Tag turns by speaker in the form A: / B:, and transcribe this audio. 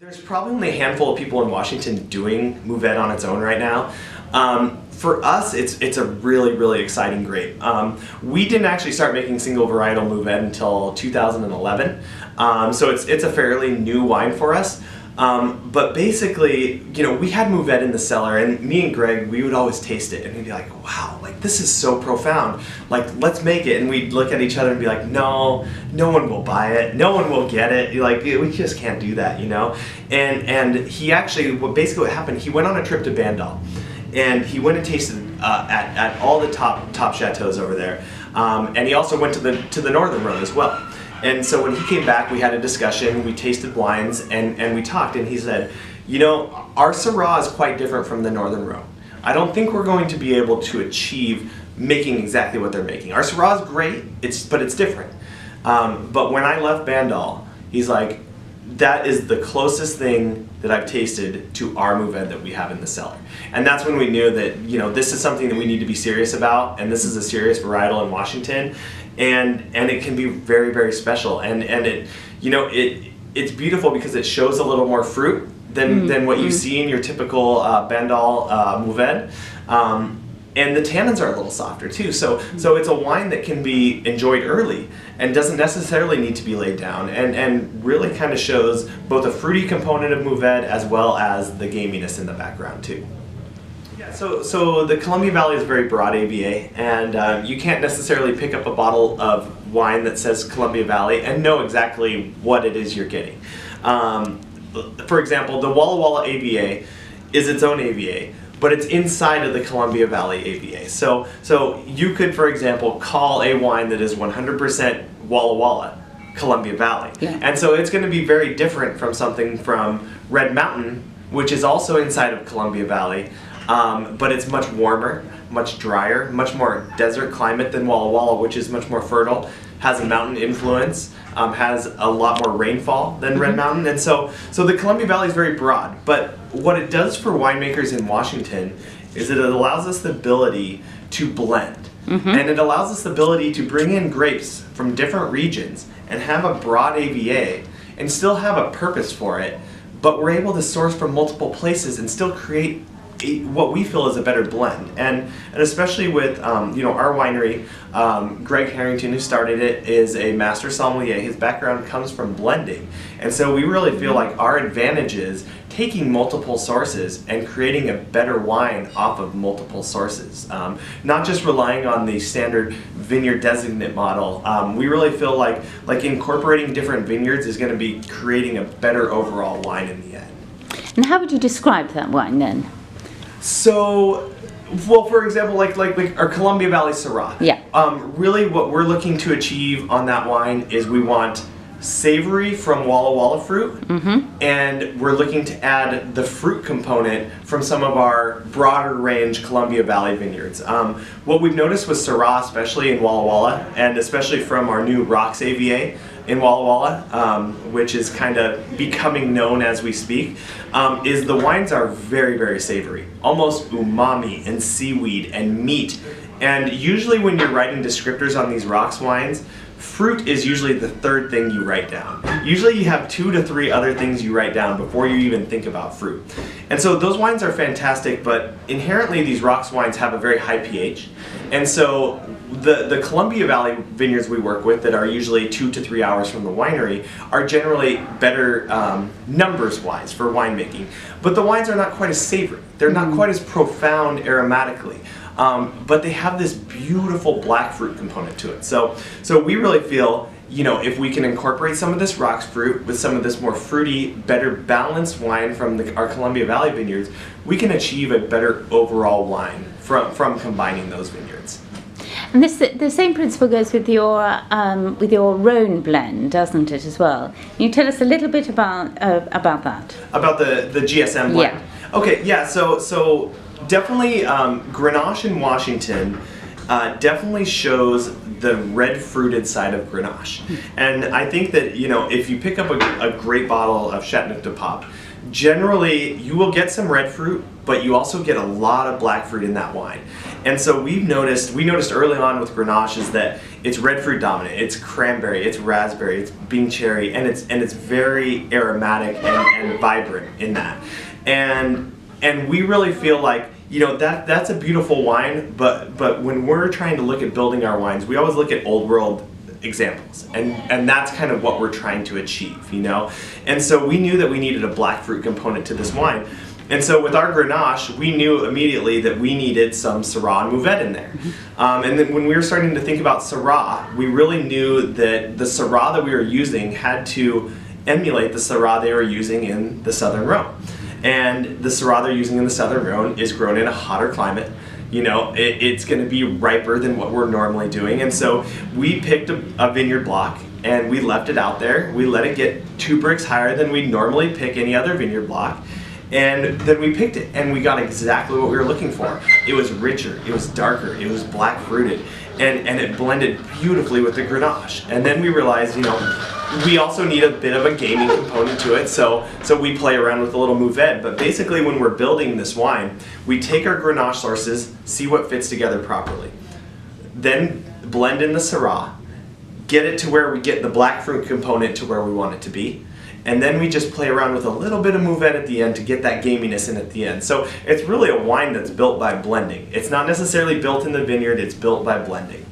A: There's probably only a handful of people in Washington doing Mourvèdre on its own right now. For us, it's a really exciting grape. We didn't actually start making single varietal Mourvèdre until 2011, so it's a fairly new wine for us. But basically, we had Mourvèdre in the cellar, and me and Greg, we would always taste it, and we'd be like, wow, like this is so profound. Like, let's make it. And we'd look at each other and be like, no one will buy it, no one will get it. Like, we just can't do that, And he actually, basically what happened, he went on a trip to Bandol, and he went and tasted at all the top chateaus over there, and he also went to the Northern Road as well. And so when he came back, we had a discussion, we tasted wines, and we talked, and he said, our Syrah is quite different from the Northern Row. I don't think we're going to be able to achieve making exactly what they're making. Our Syrah is great, but it's different. But when I left Bandol, he's like, that is the closest thing that I've tasted to our Mourvèdre that we have in the cellar. And that's when we knew that, this is something that we need to be serious about, and this is a serious varietal in Washington. And it can be very special, and it's beautiful because it shows a little more fruit than what you see in your typical Bandol Mourvèdre, and the tannins are a little softer too. So it's a wine that can be enjoyed early and doesn't necessarily need to be laid down, and really kind of shows both a fruity component of Mourvèdre as well as the gaminess in the background too. So the Columbia Valley is a very broad AVA, and you can't necessarily pick up a bottle of wine that says Columbia Valley and know exactly what it is you're getting. For example, the Walla Walla AVA is its own AVA, but it's inside of the Columbia Valley AVA. So you could, for example, call a wine that is 100% Walla Walla Columbia Valley. Yeah. And so it's going to be very different from something from Red Mountain, which is also inside of Columbia Valley, but it's much warmer, much drier, much more desert climate than Walla Walla, which is much more fertile, has a mountain influence, has a lot more rainfall than Red Mountain. And so the Columbia Valley is very broad, but what it does for winemakers in Washington is that it allows us the ability to blend. And it allows us the ability to bring in grapes from different regions and have a broad AVA and still have a purpose for it, but we're able to source from multiple places and still create what we feel is a better blend. And especially with our winery, Greg Harrington, who started it, is a master sommelier. His background comes from blending, and so we really feel like our advantage is taking multiple sources and creating a better wine off of multiple sources, not just relying on the standard vineyard designate model. We really feel like incorporating different vineyards is going to be creating a better overall wine in the end.
B: And how would you describe that wine then?
A: So, well, for example, like our Columbia Valley Syrah.
B: Yeah.
A: Really what we're looking to achieve on that wine is we want savory from Walla Walla fruit, and we're looking to add the fruit component from some of our broader range Columbia Valley vineyards. What we've noticed with Syrah, especially in Walla Walla, and especially from our new Rocks AVA in Walla Walla, which is kind of becoming known as we speak, is the wines are very savory, almost umami and seaweed and meat. And usually when you're writing descriptors on these Rocks wines, fruit is usually the third thing you write down. Usually you have 2 to 3 other things you write down before you even think about fruit. And so those wines are fantastic, but inherently these Rocks wines have a very high pH. And so the Columbia Valley vineyards we work with that are usually 2 to 3 hours from the winery are generally better numbers-wise for winemaking. But the wines are not quite as savory. They're not quite as profound aromatically. But they have this beautiful black fruit component to it. So we really feel, if we can incorporate some of this Rocks fruit with some of this more fruity, better balanced wine from our Columbia Valley vineyards, we can achieve a better overall wine from combining those vineyards.
B: And the same principle goes with your Rhone blend, doesn't it, as well? Can you tell us a little bit about that? About
A: the GSM blend?
B: Yeah.
A: Okay, yeah, so definitely Grenache in Washington definitely shows the red fruited side of Grenache. And I think that, if you pick up a great bottle of Chateauneuf de Pape, generally you will get some red fruit, but you also get a lot of black fruit in that wine. And so we noticed early on with Grenache is that it's red fruit dominant, it's cranberry, it's raspberry, it's bean cherry, and it's very aromatic and vibrant in that. And we really feel like, you know, that's a beautiful wine, but when we're trying to look at building our wines, we always look at old world examples, and that's kind of what we're trying to achieve, you know. And so we knew that we needed a black fruit component to this wine. And so with our Grenache, we knew immediately that we needed some Syrah and Mourvèdre in there. And then when we were starting to think about Syrah, we really knew that the Syrah that we were using had to emulate the Syrah they were using in the Southern Rhone. And the Syrah they're using in the Southern Rhone is grown in a hotter climate. You know, it's going to be riper than what we're normally doing. And so we picked a vineyard block and we left it out there. We let it get 2 bricks higher than we'd normally pick any other vineyard block. And then we picked it and we got exactly what we were looking for. It was richer, it was darker, it was black fruited, and it blended beautifully with the Grenache. And then we realized, you know, we also need a bit of a gaming component to it, so we play around with a little Mourvèdre. But basically when we're building this wine, we take our Grenache sources, see what fits together properly. Then blend in the Syrah, get it to where we get the black fruit component to where we want it to be. And then we just play around with a little bit of Mourvèdre at the end to get that gaminess in at the end. So it's really a wine that's built by blending. It's not necessarily built in the vineyard, it's built by blending.